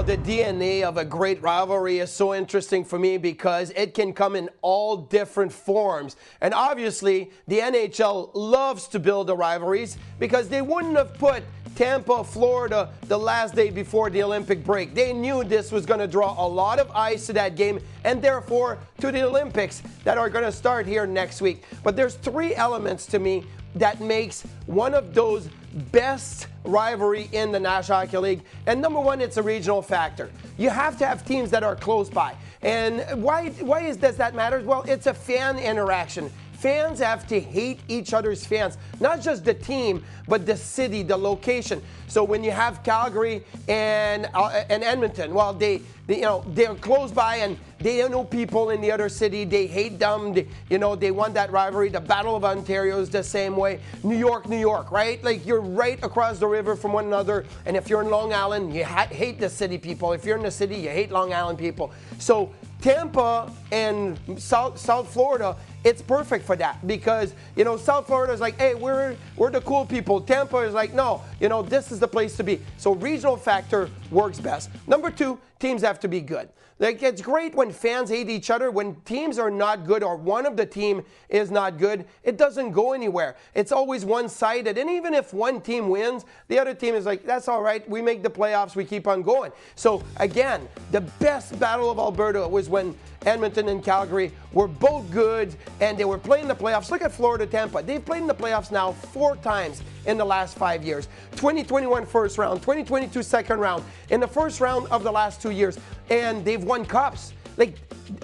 the DNA of a great rivalry is so interesting for me because it can come in all different forms. And obviously, the NHL loves to build the rivalries because they wouldn't have put Tampa, Florida, the last day before the Olympic break. They knew this was going to draw a lot of eyes to that game and therefore to the Olympics that are going to start here next week. But there's three elements to me that makes one of those best rivalry in the National Hockey League. And number one, it's a regional factor. You have to have teams that are close by. And why does that matter? Well, it's a fan interaction. Fans have to hate each other's fans, not just the team, but the city, the location. So when you have Calgary and Edmonton, well, they're close by and they don't know people in the other city. They hate them. They want that rivalry. The Battle of Ontario is the same way. New York, right? Like you're right across the river from one another. And if you're in Long Island, you hate the city people. If you're in the city, you hate Long Island people. So Tampa and South Florida, it's perfect for that because, South Florida is like, hey, we're the cool people. Tampa is like, no, this is the place to be. So regional factor works best. Number two, teams have to be good. Like, it's great when fans hate each other. When teams are not good or one of the team is not good, it doesn't go anywhere. It's always one-sided. And even if one team wins, the other team is like, that's all right. We make the playoffs. We keep on going. So, again, the best Battle of Alberta was when Edmonton and Calgary were both good and they were playing the playoffs. Look at Florida-Tampa. They've played in the playoffs now 4 times in the last 5 years. 2021 first round, 2022 second round, in the first round of the last 2 years. And they've won cups. Like,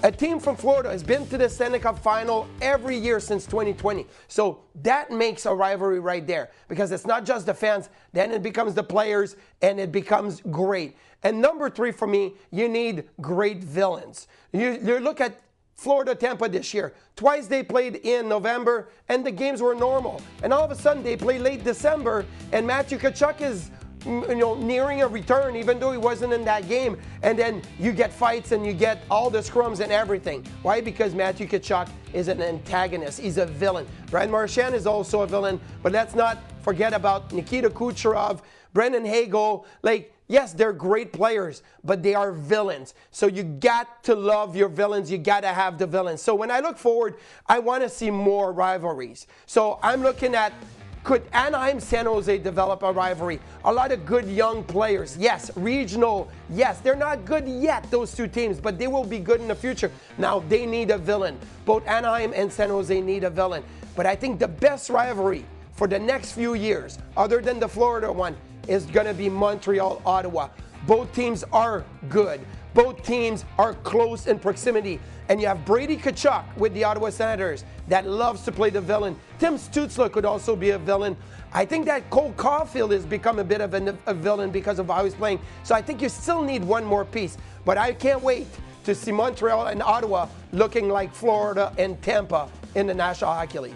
a team from Florida has been to the Stanley Cup final every year since 2020. So that makes a rivalry right there because it's not just the fans, then it becomes the players and it becomes great. And number 3 for me, you need great villains. You look at Florida-Tampa this year. Twice they played in November and the games were normal. And all of a sudden they play late December and Matthew Tkachuk is nearing a return even though he wasn't in that game. And then you get fights and you get all the scrums and everything. Why? Because Matthew Tkachuk is an antagonist. He's a villain. Brad Marchand is also a villain. But let's not forget about Nikita Kucherov, Brendan Hagel. Like, yes, they're great players, but they are villains. So you got to love your villains. You got to have the villains. So when I look forward, I want to see more rivalries. So I'm looking at, could Anaheim, San Jose develop a rivalry? A lot of good young players. Yes, regional. Yes, they're not good yet, those two teams, but they will be good in the future. Now, they need a villain. Both Anaheim and San Jose need a villain. But I think the best rivalry for the next few years, other than the Florida one, is going to be Montreal-Ottawa. Both teams are good. Both teams are close in proximity. And you have Brady Tkachuk with the Ottawa Senators that loves to play the villain. Tim Stützle could also be a villain. I think that Cole Caulfield has become a bit of a villain because of how he's playing. So I think you still need one more piece. But I can't wait to see Montreal and Ottawa looking like Florida and Tampa in the National Hockey League.